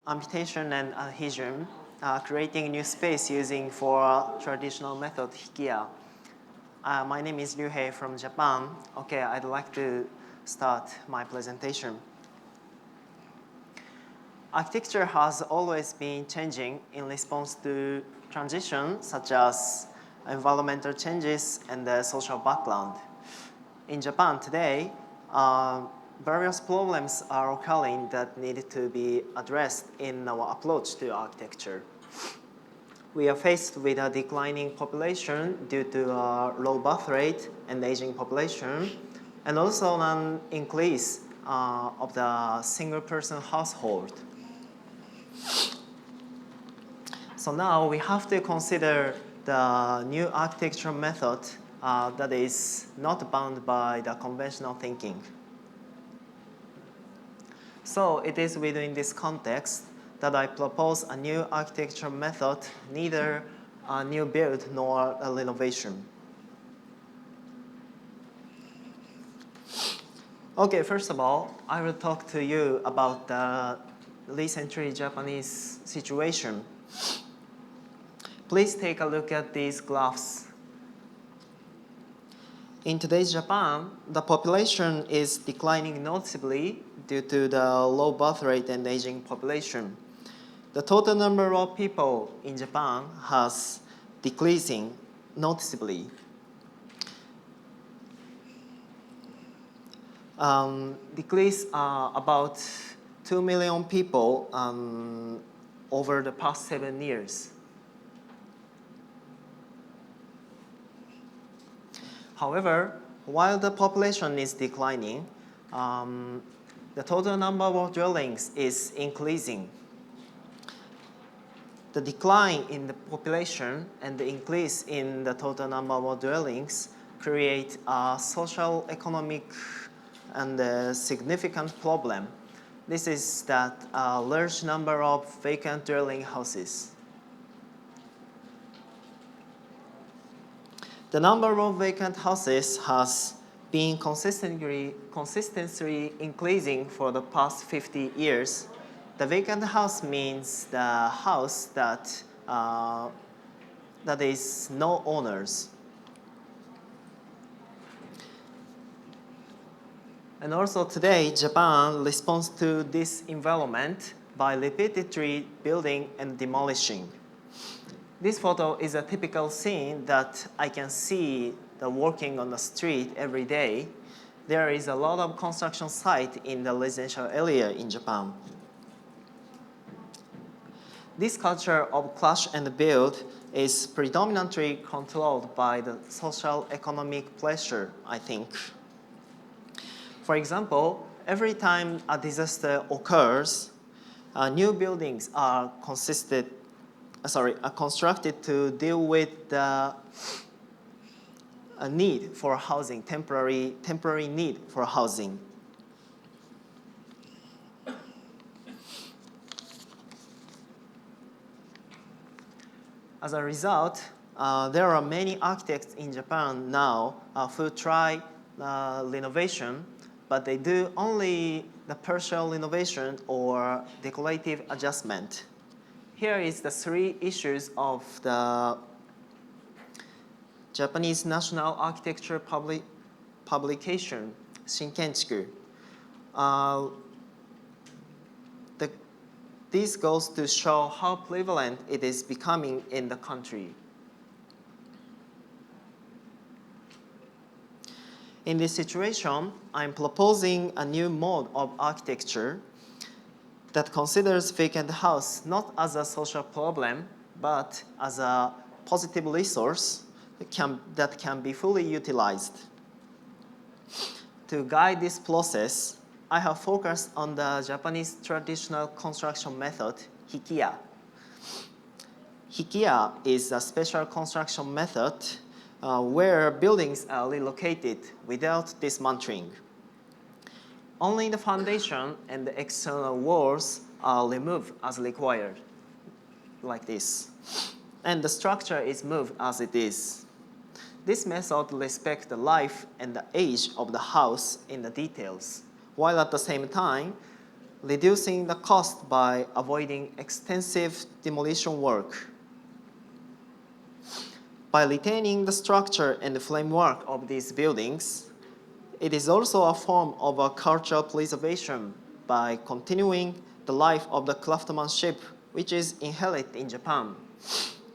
Amputation and adhesion, creating new space using for traditional method Hikiya. My name is Ryuhei from Japan. Okay, I'd like to start my presentation. Architecture has always been changing in response to transition such as environmental changes and the social background. In Japan today, various problems are occurring that need to be addressed in our approach to architecture. We are faced with a declining population due to a low birth rate and aging population, and also an increase of the single-person household. So now we have to consider the new architectural method that is not bound by the conventional thinking. So it is within this context that I propose a new architectural method, neither a new build nor a renovation. Okay, first of all, I will talk to you about the recently Japanese situation. Please take a look at these graphs. In today's Japan, the population is declining noticeably due to the low birth rate and aging population. The total number of people in Japan has decreasing noticeably. Decrease about 2 million people over the past 7 years. However, while the population is declining, the total number of dwellings is increasing. The decline in the population and the increase in the total number of dwellings create a social, economic, and a significant problem. This is that a large number of vacant dwelling houses. The number of vacant houses has been consistently increasing for the past 50 years. The vacant house means the house that is no owners. And also today, Japan responds to this environment by repeatedly building and demolishing. This photo is a typical scene that I can see the walking on the street every day. There is a lot of construction site in the residential area in Japan. This culture of clash and build is predominantly controlled by the social economic pressure, I think. For example, every time a disaster occurs, new buildings are constructed to deal with the need for housing, temporary need for housing. As a result, there are many architects in Japan now who try renovation, but they do only the partial renovation or decorative adjustment. Here is the 3 issues of the Japanese National Architecture publication, Shinkenchiku. This goes to show how prevalent it is becoming in the country. In this situation, I'm proposing a new mode of architecture that considers vacant house not as a social problem, but as a positive resource that can be fully utilized. To guide this process, I have focused on the Japanese traditional construction method, Hikiya. Hikiya is a special construction method where buildings are relocated without dismantling. Only the foundation and the external walls are removed as required, like this. And the structure is moved as it is. This method respects the life and the age of the house in the details, while at the same time, reducing the cost by avoiding extensive demolition work. By retaining the structure and the framework of these buildings, it is also a form of a cultural preservation by continuing the life of the craftsmanship which is inherent in Japan,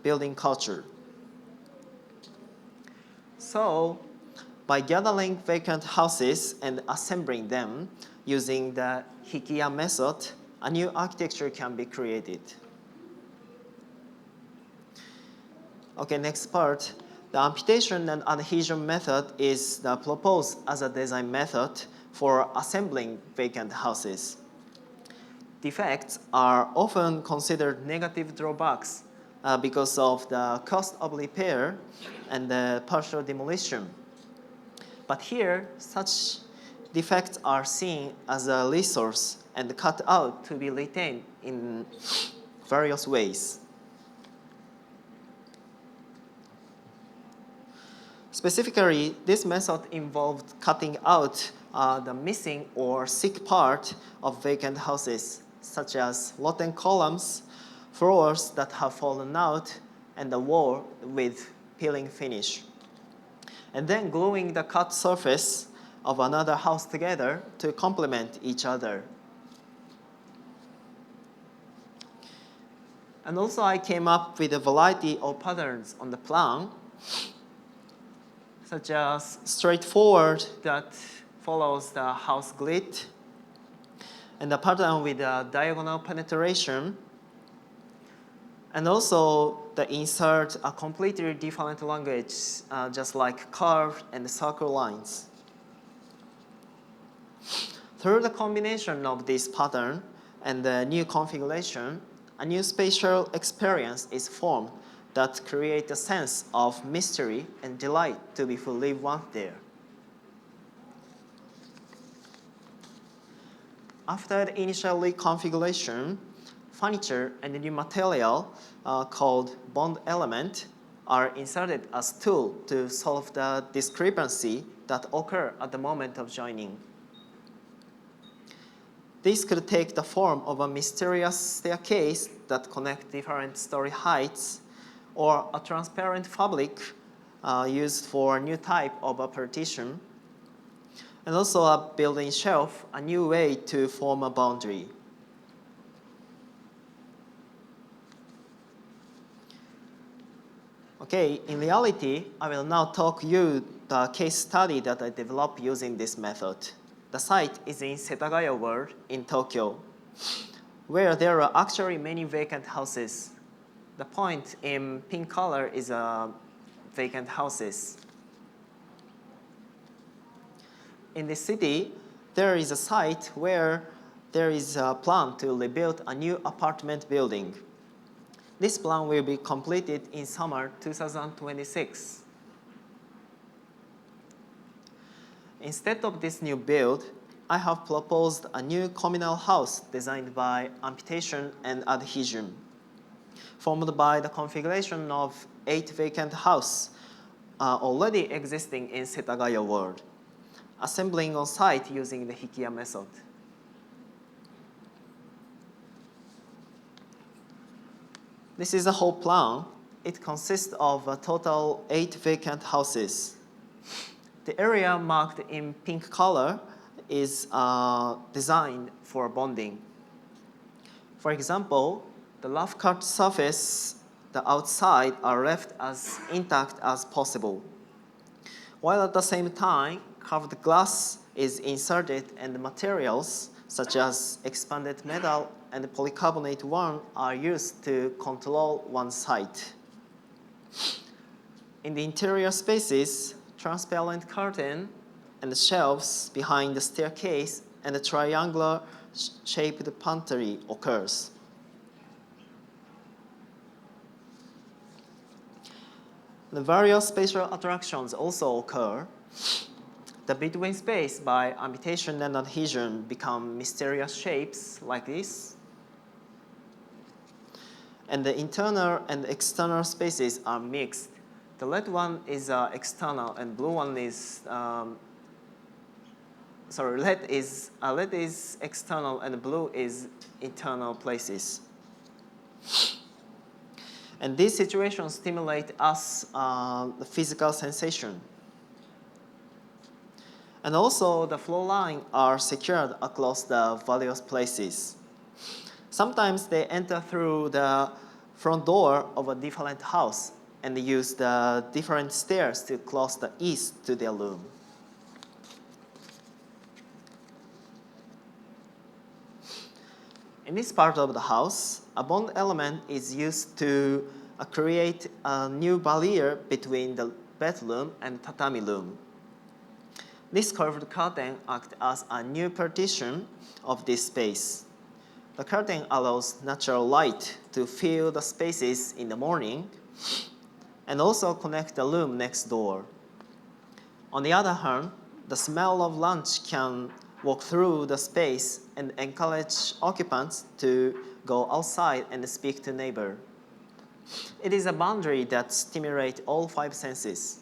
building culture. So, by gathering vacant houses and assembling them using the Hikiya method, a new architecture can be created. Okay, next part. The amputation and adhesion method is proposed as a design method for assembling vacant houses. Defects are often considered negative drawbacks because of the cost of repair and the partial demolition. But here, such defects are seen as a resource and cut out to be retained in various ways. Specifically, this method involved cutting out the missing or sick part of vacant houses, such as rotten columns, floors that have fallen out, and the wall with peeling finish. And then gluing the cut surface of another house together to complement each other. And also I came up with a variety of patterns on the plan, such as straightforward that follows the house grid, and a pattern with a diagonal penetration, and also the insert a completely different language, just like curve and circle lines. Through the combination of this pattern and the new configuration, a new spatial experience is formed that creates a sense of mystery and delight to be fully once there. After the initial reconfiguration, furniture and a new material called bond element are inserted as tool to solve the discrepancy that occur at the moment of joining. This could take the form of a mysterious staircase that connects different story heights, or a transparent fabric used for a new type of a partition, and also a building shelf, a new way to form a boundary. Okay, in reality, I will now talk you the case study that I developed using this method. The site is in Setagaya Ward in Tokyo, where there are actually many vacant houses. The point in pink color is vacant houses. In this city, there is a site where there is a plan to rebuild a new apartment building. This plan will be completed in summer 2026. Instead of this new build, I have proposed a new communal house designed by Amputation and Adhesion, formed by the configuration of 8 vacant houses already existing in Setagaya Ward, assembling on site using the Hikiya method. This is a whole plan. It consists of a total 8 vacant houses. The area marked in pink color is designed for bonding. For example, the rough cut surface, the outside are left as intact as possible, while at the same time, carved glass is inserted and the materials such as expanded metal and polycarbonate one are used to control one side. In the interior spaces, transparent curtain and the shelves behind the staircase and the triangular shaped pantry occurs. The various spatial attractions also occur. The between space by amputation and adhesion become mysterious shapes like this. And the internal and external spaces are mixed. The red one is external and blue one is sorry, red is external and blue is internal places. And these situations stimulate us the physical sensation. And also the flow lines are secured across the various places. Sometimes they enter through the front door of a different house and use the different stairs to cross the east to their room. In this part of the house, a bond element is used to create a new barrier between the bedroom and tatami room. This curved curtain acts as a new partition of this space. The curtain allows natural light to fill the spaces in the morning and also connect the room next door. On the other hand, the smell of lunch can walk through the space and encourage occupants to go outside and speak to neighbor. It is a boundary that stimulates all five senses.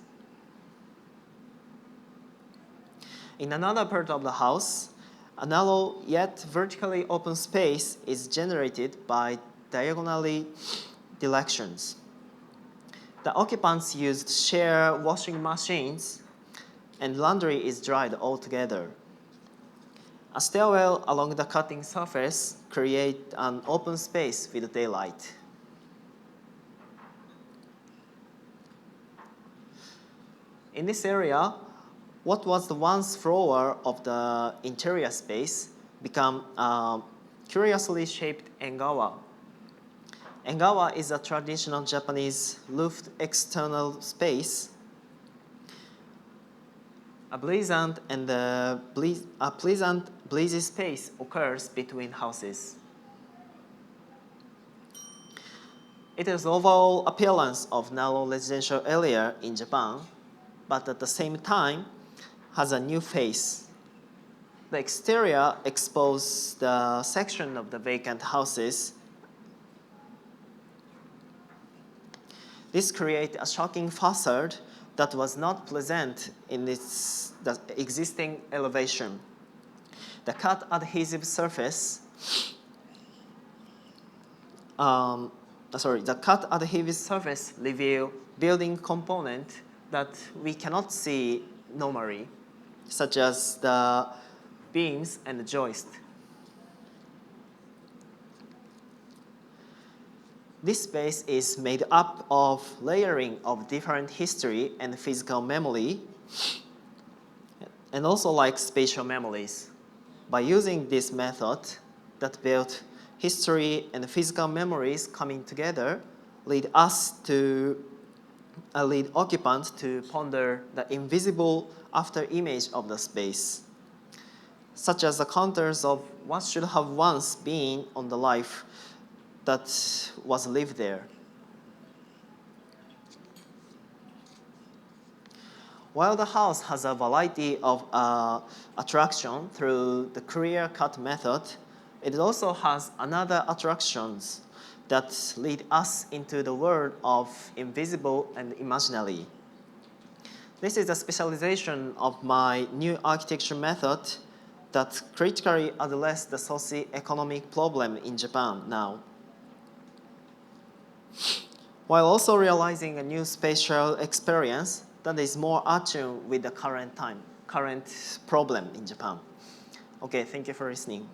In another part of the house, a narrow yet vertically open space is generated by diagonally directions. The occupants used share washing machines and laundry is dried all together. A stairwell along the cutting surface creates an open space with daylight. In this area, what was the once floor of the interior space became a curiously shaped engawa. Engawa is a traditional Japanese roofed external space. A pleasant breezy space occurs between houses. It has overall appearance of narrow residential area in Japan, but at the same time has a new face. The exterior exposes the section of the vacant houses. This creates a shocking facade that was not present in the existing elevation. The cut adhesive surface reveal building component that we cannot see normally, such as the beams and the joist. This space is made up of layering of different history and physical memory, and also like spatial memories. By using this method that built history and physical memories coming together, lead occupants to ponder the invisible after image of the space, such as the contours of what should have once been on the life that was lived there. While the house has a variety of attraction through the clear cut method, it also has another attractions that lead us into the world of invisible and imaginary. This is a specialization of my new architecture method that critically addresses the socio-economic problem in Japan now, while also realizing a new spatial experience that is more attuned with the current problem in Japan. Okay, thank you for listening.